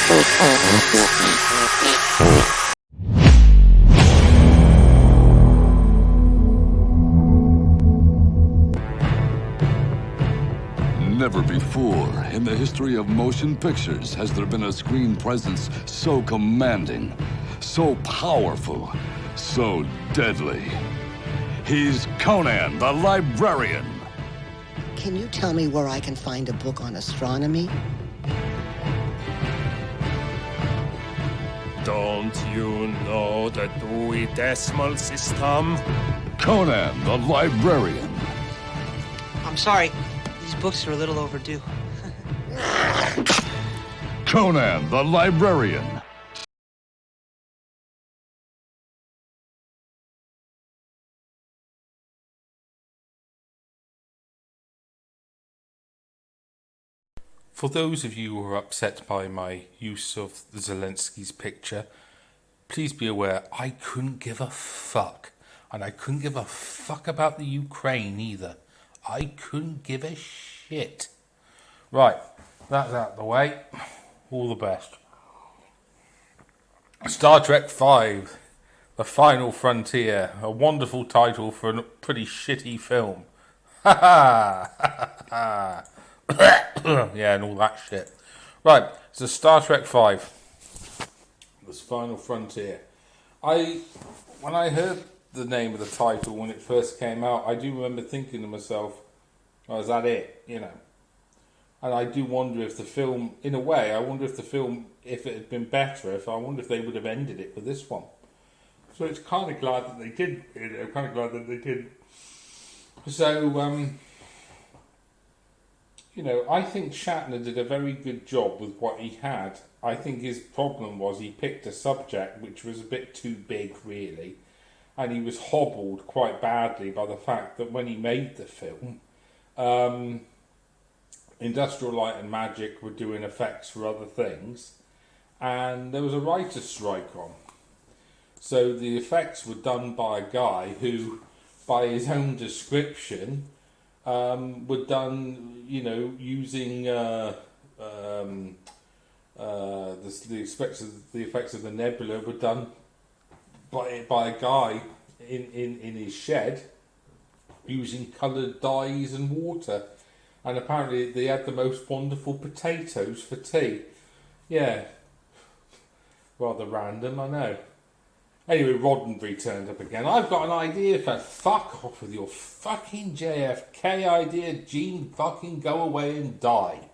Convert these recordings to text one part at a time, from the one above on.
Never before in the history of motion pictures has there been a screen presence so commanding, so powerful, so deadly. He's Conan the Librarian. Can you tell me where I can find a book on astronomy? Don't you know the Dewey Decimal System? Conan the Librarian. I'm sorry. These books are a little overdue. Conan the Librarian. For those of you who are upset by my use of Zelensky's picture, please be aware I couldn't give a fuck. And I couldn't give a fuck about the Ukraine either. I couldn't give a shit. Right, that's out of the way. All the best. Star Trek V, The Final Frontier. A wonderful title for a pretty shitty film. Ha ha! Yeah, and all that shit. Right, so Star Trek V, The Final Frontier. When I heard the name of the title when it first came out, I do remember thinking to myself, oh, is that it? You know. And I do wonder if the film, in a way, I wonder if the film, if it had been better, I wonder if they would have ended it with this one. So it's kind of glad that they did. I'm kind of glad that they did. So, I think Shatner did a very good job with what he had. I think his problem was he picked a subject which was a bit too big, really. And he was hobbled quite badly by the fact that when he made the film, Industrial Light and Magic were doing effects for other things, and there was a writer's strike on. So the effects were done by a guy who, by his own description, were done, using the effects of the nebula were done by a guy in his shed using coloured dyes and water. And apparently they had the most wonderful potatoes for tea. Yeah. Rather random, I know. Anyway, Roddenberry turned up again. I've got an idea for fuck off with your fucking JFK idea. Gene, fucking go away and die.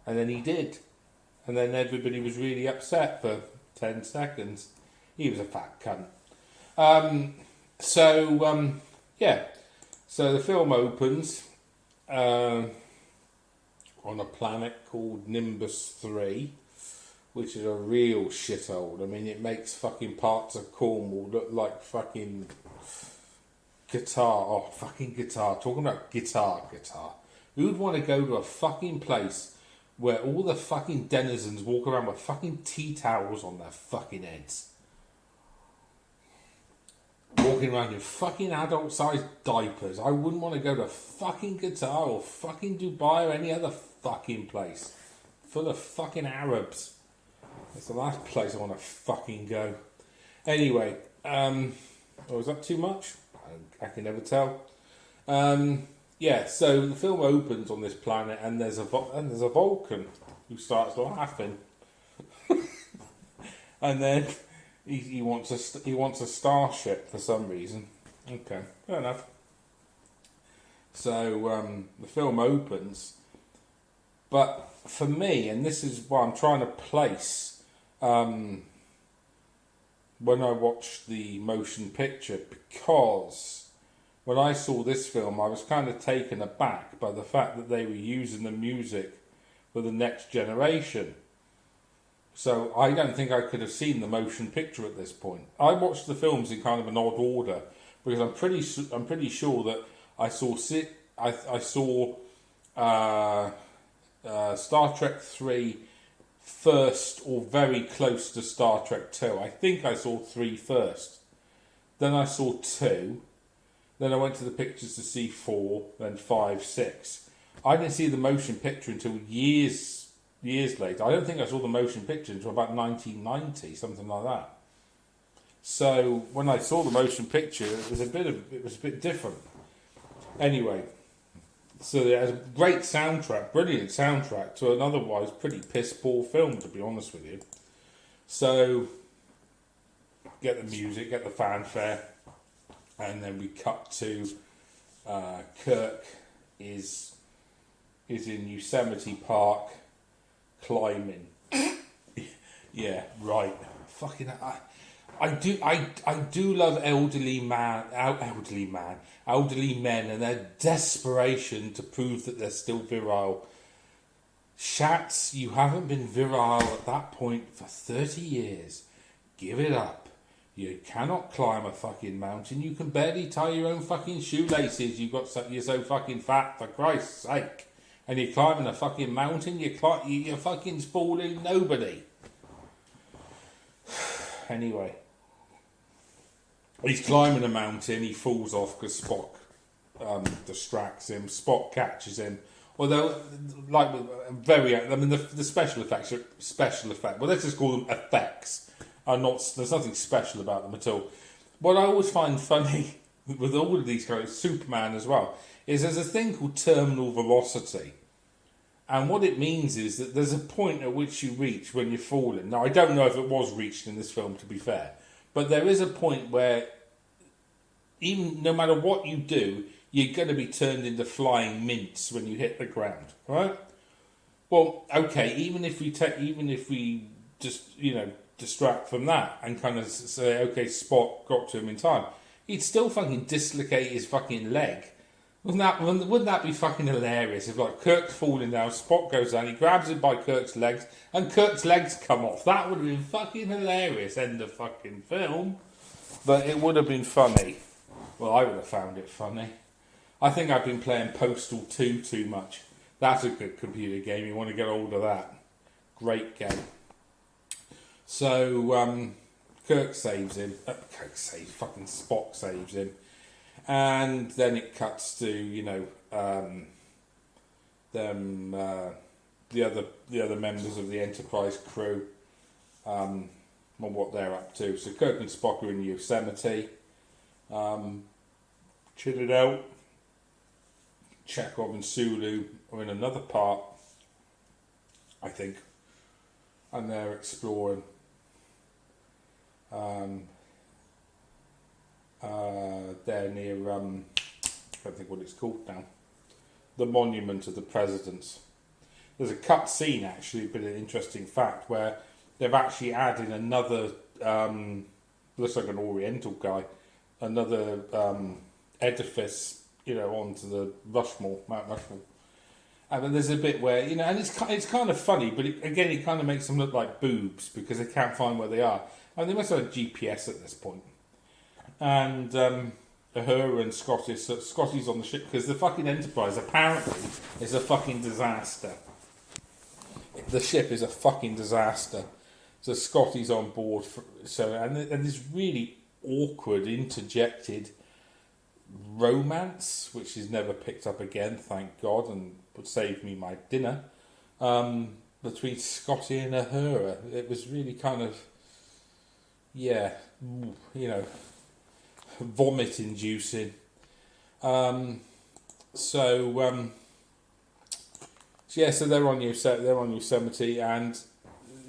And then he did. And then everybody was really upset for 10 seconds. He was a fat cunt. Yeah. So the film opens on a planet called Nimbus 3, which is a real shithole. I mean, it makes fucking parts of Cornwall look like fucking guitar. Oh, fucking guitar. Talking about guitar. Who'd want to go to a fucking place where all the fucking denizens walk around with fucking tea towels on their fucking heads? Walking around in fucking adult-sized diapers. I wouldn't want to go to fucking Qatar or fucking Dubai or any other fucking place full of fucking Arabs. That's the last place I want to fucking go. Anyway, was that too much? I can never tell. Yeah, so the film opens on this planet, and there's a Vulcan who starts laughing, and then he wants a starship for some reason. Okay, fair enough. So the film opens, but for me, and this is what I'm trying to place. When I watched the motion picture, because when I saw this film, I was kind of taken aback by the fact that they were using the music for The Next Generation. So I don't think I could have seen the motion picture at this point. I watched the films in kind of an odd order because I'm pretty sure that I saw Star Trek 3 first, or very close to Star Trek 2. I think I saw 3 first. Then I saw 2. Then I went to the pictures to see 4, then 5, 6. I didn't see the motion picture until years years later. I don't think I saw the motion picture until about 1990, something like that. So when I saw the motion picture, it was a bit different. Anyway, so it has a great soundtrack, brilliant soundtrack to an otherwise pretty piss poor film, to be honest with you. So get the music, get the fanfare, and then we cut to Kirk is in Yosemite Park climbing. Yeah, right. Fucking I do love elderly men and their desperation to prove that they're still virile. Shats, you haven't been virile at that point for 30 years. Give it up. You cannot climb a fucking mountain. You can barely tie your own fucking shoelaces. You're so fucking fat, for Christ's sake. And you're climbing a fucking mountain. You're fucking fooling nobody. Anyway, he's climbing a mountain. He falls off because Spock distracts him. Spock catches him. Although, like, the special effects are special effects. Well, let's just call them effects. There's nothing special about them at all. What I always find funny with all of these guys, Superman as well, is there's a thing called terminal velocity. And what it means is that there's a point at which you reach when you're falling. Now, I don't know if it was reached in this film, to be fair. But there is a point where, even no matter what you do, you're going to be turned into flying mince when you hit the ground, right? Well, okay, even if we just, distract from that and kind of say, okay, Spock got to him in time, he'd still fucking dislocate his fucking leg. Wouldn't that be fucking hilarious if, like, Kirk's falling down, Spock goes down, he grabs him by Kirk's legs, and Kirk's legs come off? That would have been fucking hilarious. End of fucking film. But it would have been funny. Well, I would have found it funny. I think I've been playing Postal 2 too much. That's a good computer game. You want to get hold of that. Great game. So, Kirk saves him. Fucking Spock saves him. And then it cuts to, the other members of the Enterprise crew, and what they're up to. So Kirk and Spock are in Yosemite, chilling out. Chekhov and Sulu are in another part, I think, and they're exploring. They're near, I can't think what it's called now, the Monument of the Presidents. There's a cut scene, actually, but an interesting fact, where they've actually added another, looks like an Oriental guy, another edifice, onto the Mount Rushmore. And then there's a bit where, and it's kind of funny, but it kind of makes them look like boobs because they can't find where they are. And they must have a GPS at this point. And her and Scotty's on the ship because the fucking Enterprise apparently is a fucking disaster. The ship is a fucking disaster. So Scotty's on board. And this really awkward interjected romance, which is never picked up again, thank God, and would save me my dinner, between Scotty and Uhura. It was really kind of, vomit inducing. So they're on Yosemite, and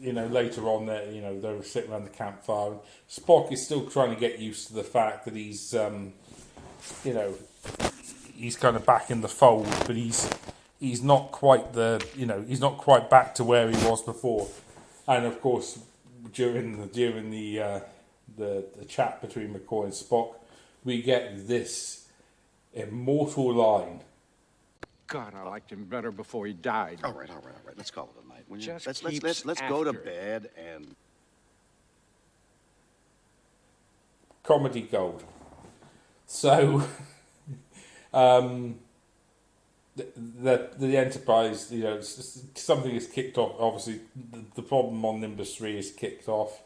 later on they're sitting around the campfire. Spock is still trying to get used to the fact that he's he's kind of back in the fold, but he's not quite he's not quite back to where he was before. And of course, during the chat between McCoy and Spock, we get this immortal line. God, I liked him better before he died. All right. Let's call it a night. Will you? Just Let's go to bed and. Comedy gold. So, the Enterprise, something is kicked off. Obviously, the problem on Nimbus 3 is kicked off.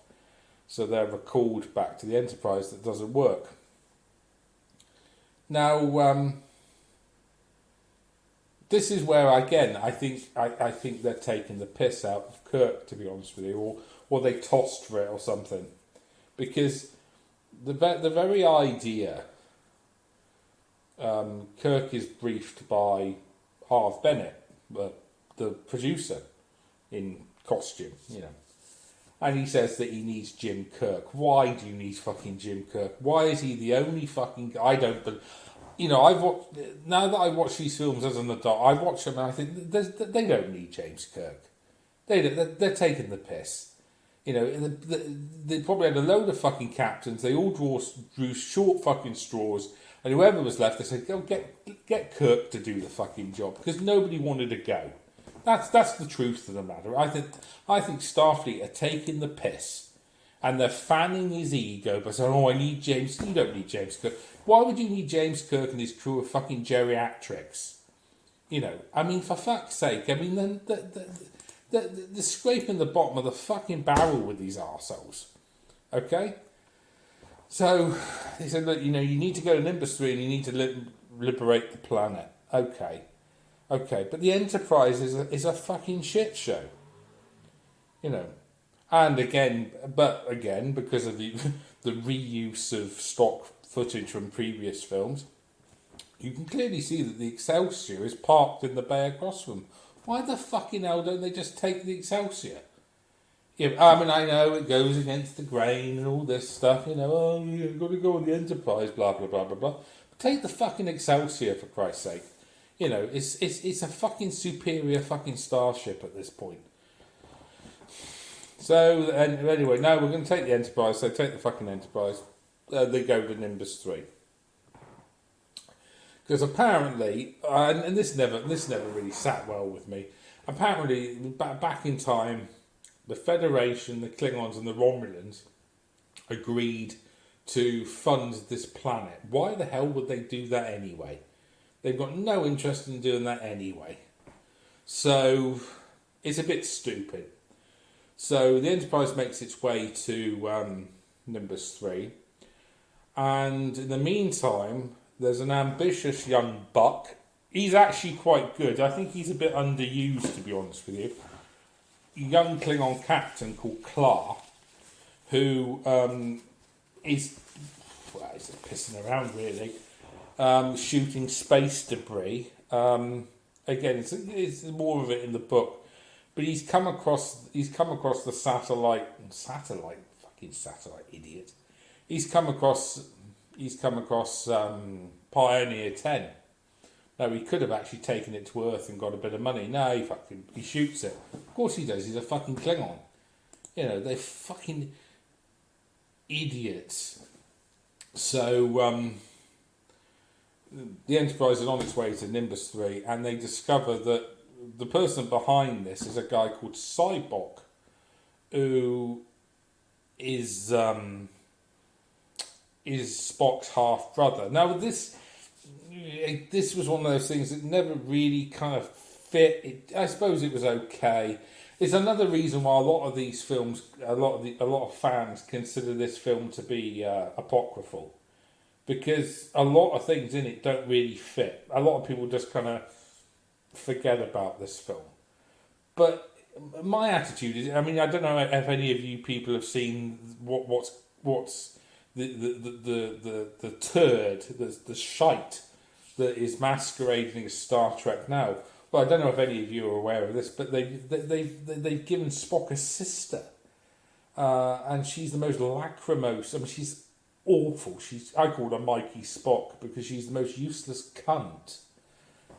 So they're recalled back to the Enterprise that doesn't work. Now, this is where again I think they're taking the piss out of Kirk, to be honest with you, or they tossed for it or something, because the very idea. Kirk is briefed by Harve Bennett, the producer in costume, and he says that he needs Jim Kirk. Why do you need fucking Jim Kirk? Why is he the only fucking? I don't. But I've watched, now that I watch these films as an adult, I watch them and I think they don't need James Kirk. They're taking the piss. They probably had a load of fucking captains. They all drew short fucking straws. And whoever was left, they said, "Go get Kirk to do the fucking job," because nobody wanted to go. That's the truth of the matter. I think Starfleet are taking the piss, and they're fanning his ego by saying, "Oh, I need James." You don't need James Kirk. Why would you need James Kirk and his crew of fucking geriatrics? I mean, for fuck's sake. I mean, then they're scraping the bottom of the fucking barrel with these arseholes. Okay. So they said, look, you need to go to Nimbus 3 and you need to liberate the planet. Okay, but the Enterprise is a fucking shit show. And again, because of the reuse of stock footage from previous films, you can clearly see that the Excelsior is parked in the bay across from them. Why the fucking hell don't they just take the Excelsior? Yeah, I mean, I know it goes against the grain and all this stuff, oh, you've got to go on the Enterprise, blah, blah, blah, blah, blah. But take the fucking Excelsior, for Christ's sake. It's a fucking superior fucking starship at this point. So, anyway, no, we're going to take the Enterprise, so take the fucking Enterprise. They go to Nimbus 3. Because apparently, and this never really sat well with me, apparently, back in time, the Federation, the Klingons and the Romulans agreed to fund this planet. Why the hell would they do that anyway? They've got no interest in doing that anyway. So, it's a bit stupid. So, the Enterprise makes its way to Nimbus 3. And in the meantime, there's an ambitious young buck. He's actually quite good. I think he's a bit underused, to be honest with you. Young Klingon captain called Klar, who is just pissing around really, shooting space debris. Again, it's more of it in the book, but he's come across the satellite, fucking satellite idiot. He's come across Pioneer 10. No, he could have actually taken it to Earth and got a bit of money. No, he shoots it. Of course he does. He's a fucking Klingon. They're fucking idiots. So, the Enterprise is on its way to Nimbus 3, and they discover that the person behind this is a guy called Sybok, who is Spock's half brother. Now, this was one of those things that never really kind of fit. I suppose it was okay. It's another reason why a lot of these films, a lot of fans consider this film to be apocryphal, because a lot of things in it don't really fit. A lot of people just kind of forget about this film. But my attitude is, I mean, I don't know if any of you people have seen what's the turd, the shite that is masquerading as Star Trek now. Well, I don't know if any of you are aware of this, but they've given Spock a sister, and she's the most lachrymose. I mean, she's awful. I call her Mikey Spock because she's the most useless cunt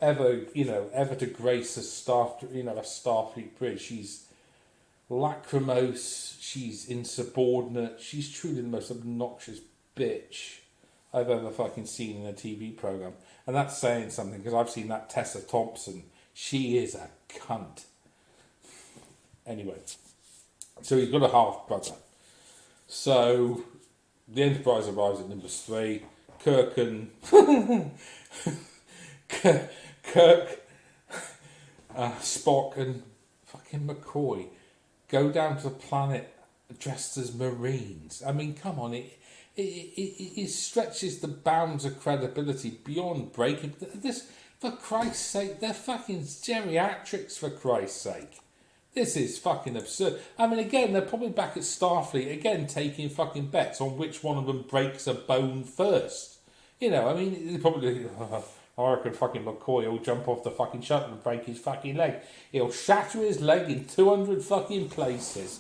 ever to grace a Starfleet bridge. She's lachrymose. She's insubordinate. She's truly the most obnoxious bitch I've ever fucking seen in a TV program. And that's saying something, because I've seen that Tessa Thompson. She is a cunt. Anyway, so he's got a half brother. So the Enterprise arrives at Nimbus 3. Kirk, Spock and fucking McCoy go down to the planet dressed as Marines. I mean, come on, it stretches the bounds of credibility beyond breaking. For Christ's sake, they're fucking geriatrics, for Christ's sake. This is fucking absurd. I mean, again, they're probably back at Starfleet, again, taking fucking bets on which one of them breaks a bone first. You know, I mean, they probably... I reckon fucking McCoy will jump off the fucking shuttle and break his fucking leg. He'll shatter his leg in 200 fucking places.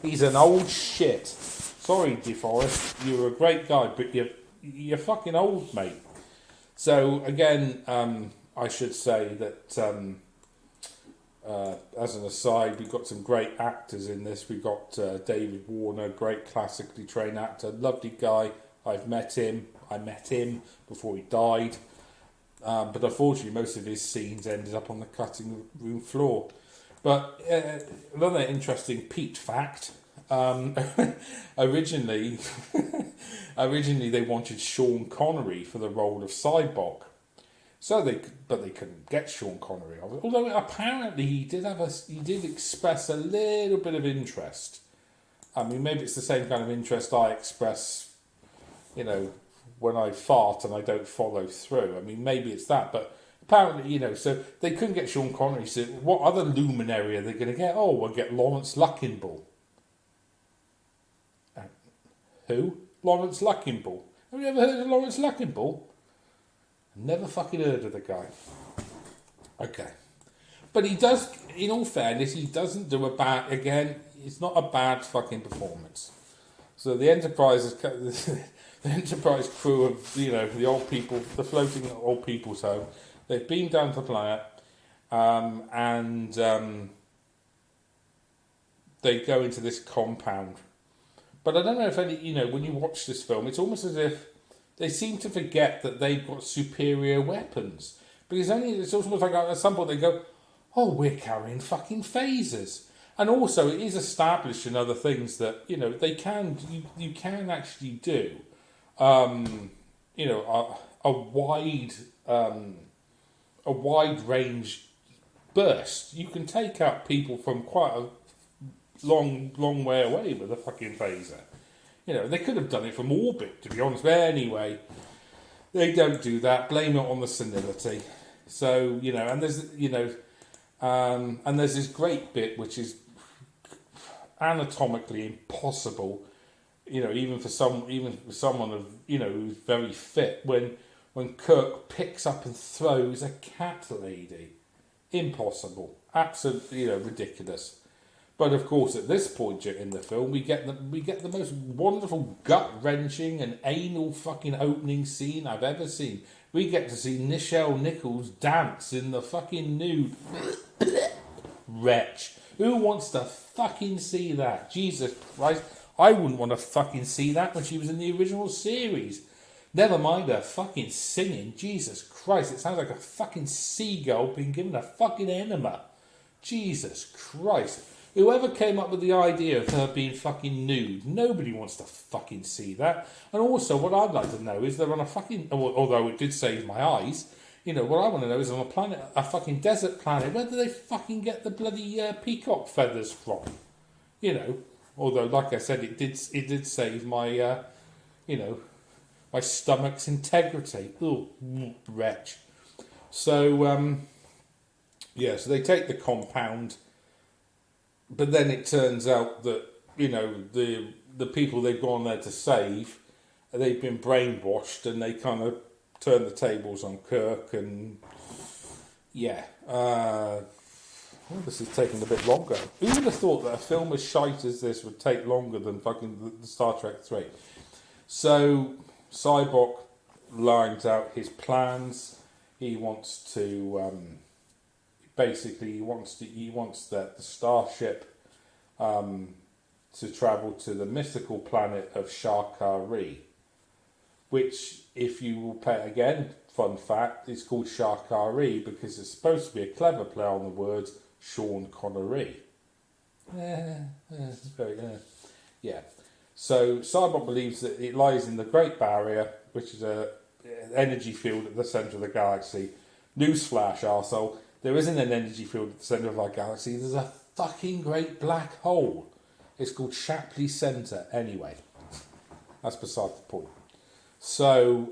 He's an old shit. Sorry, DeForest, you were a great guy, but you're fucking old, mate. So, again, I should say that, as an aside, we've got some great actors in this. We've got David Warner, great classically trained actor, lovely guy. I met him before he died. But unfortunately, most of his scenes ended up on the cutting room floor. But another interesting Pete fact: originally they wanted Sean Connery for the role of Cyborg, but they couldn't get Sean Connery. Although apparently he did express a little bit of interest. I mean, maybe it's the same kind of interest I express, you know, when I fart and I don't follow through. I mean, maybe it's that, but apparently, you know, so they couldn't get Sean Connery, so what other luminary are they going to get? Oh, we'll get Lawrence Luckinbill. Who? Lawrence Luckinbill. Have you ever heard of Lawrence Luckinbill? Never fucking heard of the guy. Okay. But he does, in all fairness, he doesn't do a bad, again, it's not a bad fucking performance. So the Enterprise is... The Enterprise crew of, you know, the old people, the floating old people's home, they've been down to the planet, and they go into this compound. But I don't know if any, you know, when you watch this film, it's almost as if they seem to forget that they've got superior weapons. Because it's almost like at some point they go, oh, we're carrying fucking phasers. And also it is established in other things that, you know, they can, you can actually do. You know, a wide range burst. You can take out people from quite a long way away with a fucking phaser. You know, they could have done it from orbit, to be honest. But anyway, they don't do that. Blame it on the senility. So, you know, and there's, you know, and there's this great bit which is anatomically impossible. You know, even for someone of, you know, who's very fit, when Kirk picks up and throws a cat lady, impossible, absolutely, you know, ridiculous. But of course, at this point in the film, we get the most wonderful, gut-wrenching and anal fucking opening scene I've ever seen. We get to see Nichelle Nichols dance in the fucking nude. Wretch. Who wants to fucking see that? Jesus Christ. I wouldn't want to fucking see that when she was in the original series. Never mind her fucking singing. Jesus Christ, it sounds like a fucking seagull being given a fucking enema. Jesus Christ. Whoever came up with the idea of her being fucking nude, nobody wants to fucking see that. And also, what I'd like to know is they're on a fucking... Although it did save my eyes, you know, what I want to know is on a planet, a fucking desert planet, where do they fucking get the bloody peacock feathers from? You know... Although, like I said, it did save my, you know, my stomach's integrity. Ooh, wretch. So, yeah, so they take the compound, but then it turns out that, you know, the people they've gone there to save, they've been brainwashed, and they kind of turn the tables on Kirk, and, yeah, well, this is taking a bit longer. Who would have thought that a film as shite as this would take longer than fucking the Star Trek 3? So, Cyborg lines out his plans. He wants to, basically, he wants the starship to travel to the mythical planet of Sharkari, which, if you will pay again, fun fact, is called Sharkari because it's supposed to be a clever play on the words Sean Connery. Yeah. So Cyborg believes that it lies in the Great Barrier, which is an energy field at the centre of the galaxy. Newsflash, arsehole. There isn't an energy field at the centre of our galaxy. There's a fucking great black hole. It's called Shapley Centre. Anyway, that's beside the point. So,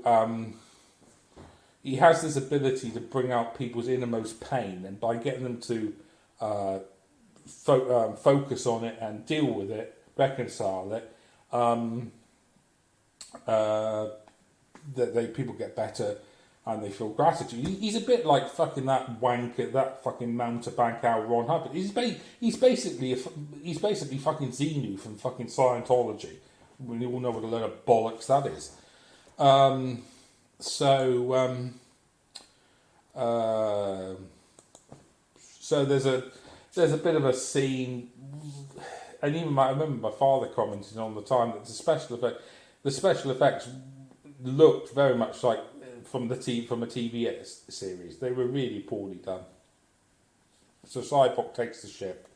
he has this ability to bring out people's innermost pain, and by getting them to focus on it and deal with it, reconcile it, that people get better and they feel gratitude. He's a bit like fucking that wanker, that fucking mountebank out Ron Hubbard. He's basically fucking Xenu from fucking Scientology. We all know what a load of bollocks that is. So there's a bit of a scene, and even I remember my father commenting on the time that the special effects looked very much like from a TV series. They were really poorly done. So Cyborg takes the ship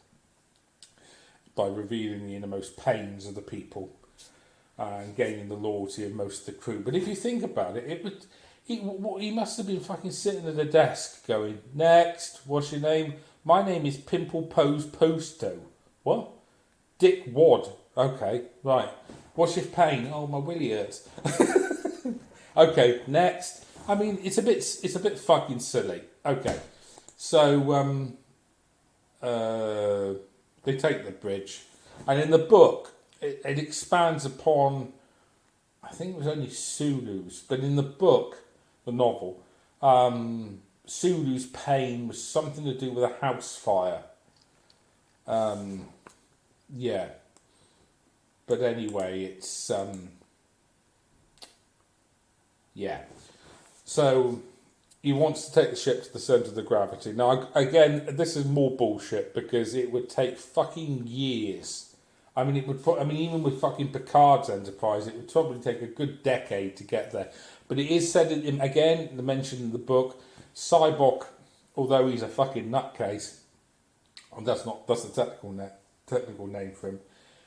by revealing the innermost pains of the people and gaining the loyalty of most of the crew. But if you think about it, he must have been fucking sitting at a desk going, next, what's your name? My name is Pimple Pose Posto. What? Dick Wad. Okay, right. What's your pain? Oh, my willy hurts. Okay, next. I mean, it's a bit fucking silly. Okay, so they take the bridge, and in the book, it expands upon. I think it was only Sulu's, but in the book, the novel, Sulu's pain was something to do with a house fire. Yeah. But anyway, it's yeah. So he wants to take the ship to the centre of the gravity. Now, again, this is more bullshit because it would take fucking years. I mean, even with fucking Picard's Enterprise, it would probably take a good decade to get there. But it is said again, mentioned in the book, Sybok, although he's a fucking nutcase, and that's the technical name for him.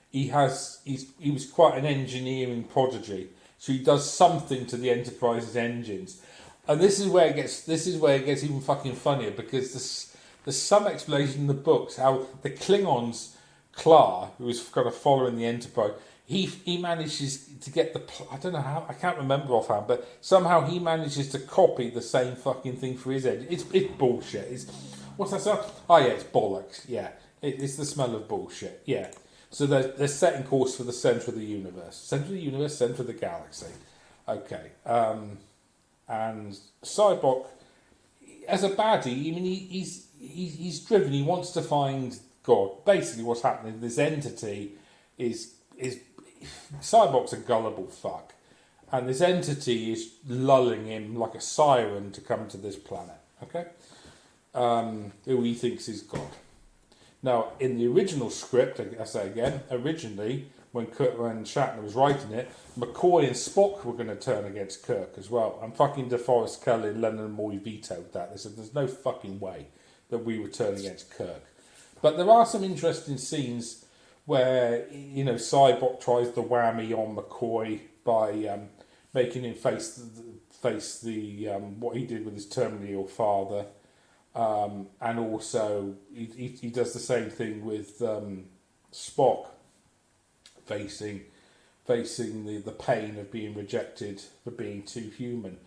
He was quite an engineering prodigy, so he does something to the Enterprise's engines, and this is where it gets even fucking funnier, because there's some explanation in the books how the Klingons, Klar, who was kind of following the Enterprise, he manages to get I don't know how, I can't remember offhand, but somehow he manages to copy the same fucking thing for his engine. It's bullshit. What's that stuff? Oh yeah, it's bollocks. Yeah, it's the smell of bullshit. Yeah. So they're setting course for the centre of the universe. Centre of the universe, centre of the galaxy. Okay. And Sybok, as a baddie, I mean, he's driven. He wants to find God. Basically, what's happening, this entity is Sybok's a gullible fuck. And this entity is lulling him like a siren to come to this planet. Okay? Who he thinks is God. Now, in the original script, I say again, originally, when Shatner was writing it, McCoy and Spock were going to turn against Kirk as well. And fucking DeForest Kelley and Leonard Nimoy vetoed that. They said there's no fucking way that we would turn against Kirk. But there are some interesting scenes where, you know, Sybok tries the whammy on McCoy by making him face the what he did with his terminally ill father. And also, he does the same thing with Spock, facing the pain of being rejected for being too human.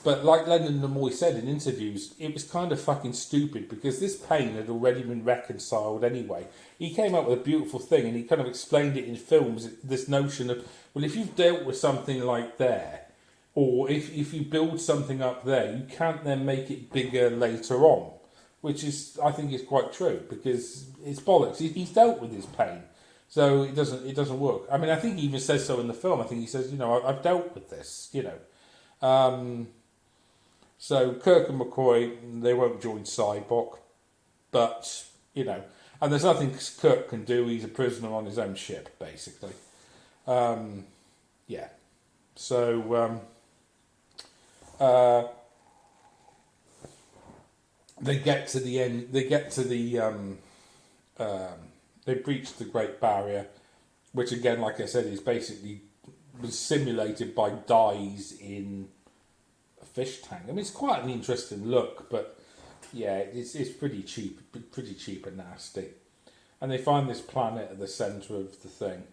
But like Leonard Nimoy said in interviews, it was kind of fucking stupid because this pain had already been reconciled anyway. He came up with a beautiful thing, and he kind of explained it in films, this notion of, well, if you've dealt with something like there, or if you build something up there, you can't then make it bigger later on. Which is, I think, is quite true, because it's bollocks. He's dealt with his pain, so it doesn't work. I mean, I think he even says so in the film. I think he says, you know, I've dealt with this, you know. So Kirk and McCoy, they won't join Sybok, but, you know, and there's nothing Kirk can do. He's a prisoner on his own ship, basically. Yeah. So they get to the end. They get to the. They breach the Great Barrier, which again, like I said, is basically was simulated by dyes in a fish tank. I mean, it's quite an interesting look, but yeah, it's pretty cheap and nasty. And they find this planet at the centre of the thing,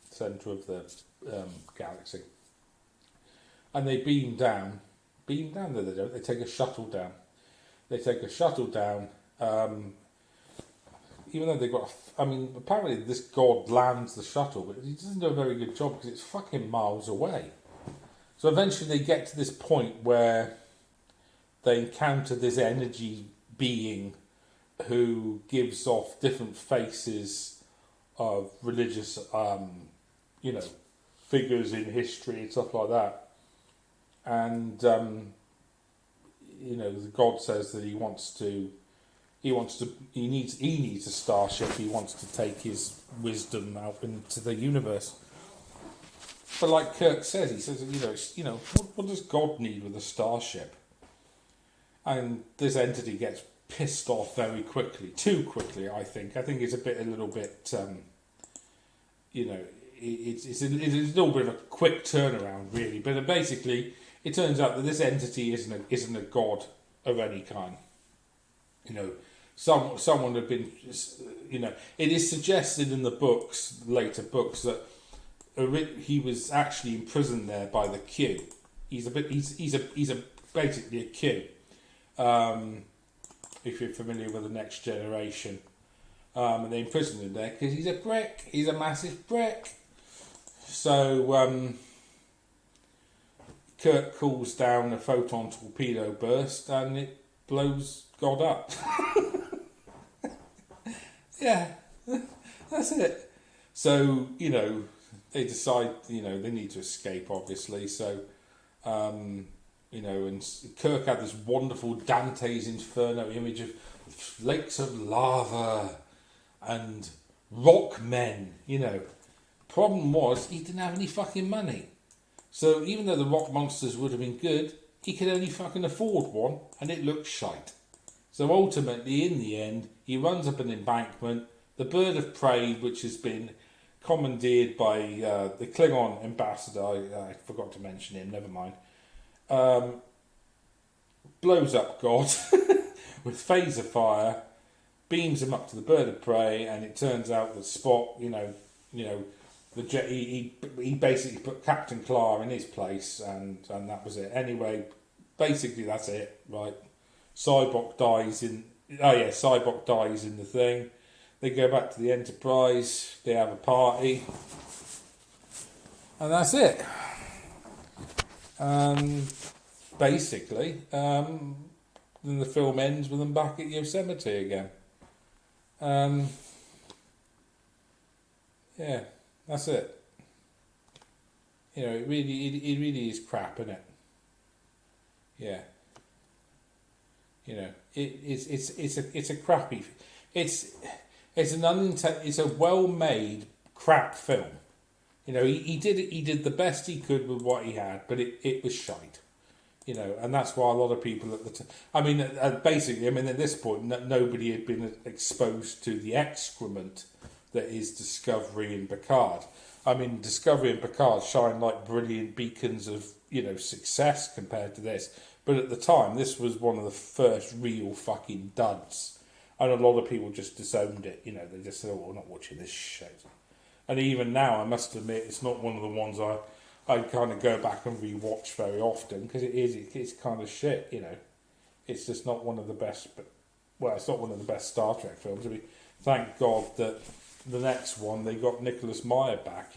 centre of the galaxy, and they beam down beam down. No, they don't. They take a shuttle down. They take a shuttle down. Even though they've got, apparently this god lands the shuttle, but he doesn't do a very good job because it's fucking miles away. So eventually they get to this point where they encounter this energy being who gives off different faces of religious, figures in history and stuff like that. And, the god says that he needs a starship. He wants to take his wisdom out into the universe. But like Kirk says, he says, what does God need with a starship? And this entity gets pissed off very quickly, too quickly. I think it's a little bit, it's a little bit of a quick turnaround, really. But basically, it turns out that this entity isn't a god of any kind. Someone had been, it is suggested in the books, later books, that he was actually imprisoned there by the Q. He's basically a Q. If you're familiar with the Next Generation, and they imprisoned him there because he's a brick. He's a massive brick. So Kirk calls down a photon torpedo burst, and it blows God up. Yeah, that's it. So, they decide, they need to escape, obviously. So, and Kirk had this wonderful Dante's Inferno image of flakes of lava and rock men, Problem was, he didn't have any fucking money. So, even though the rock monsters would have been good, he could only fucking afford one, and it looked shite. So ultimately, in the end, he runs up an embankment. The bird of prey, which has been commandeered by the Klingon ambassador, I forgot to mention him, never mind, blows up God with phaser fire, beams him up to the bird of prey, and it turns out that Spock, he basically put Captain Clark in his place, and that was it. Anyway, basically that's it, right? Cybok dies in the thing. They go back to the Enterprise. They have a party, and that's it. Basically, then the film ends with them back at Yosemite again. Yeah, that's it. It really is crap, isn't it? Yeah. It's a crappy. It's a well-made crap film. He did the best he could with what he had, but it was shite. And that's why a lot of people at the time. Basically, at this point, nobody had been exposed to the excrement that is Discovery and Picard. Discovery and Picard shine like brilliant beacons of success compared to this. But at the time, this was one of the first real fucking duds. And a lot of people just disowned it. They just said, we're not watching this shit. And even now, I must admit, it's not one of the ones I kind of go back and re-watch very often. Because it's kind of shit, It's just not one of the best, it's not one of the best Star Trek films. Thank God that the next one, they got Nicholas Meyer back,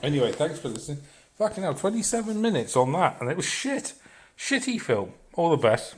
Anyway, thanks for listening. Fucking hell, 27 minutes on that. And it was shit. Shitty film. All the best.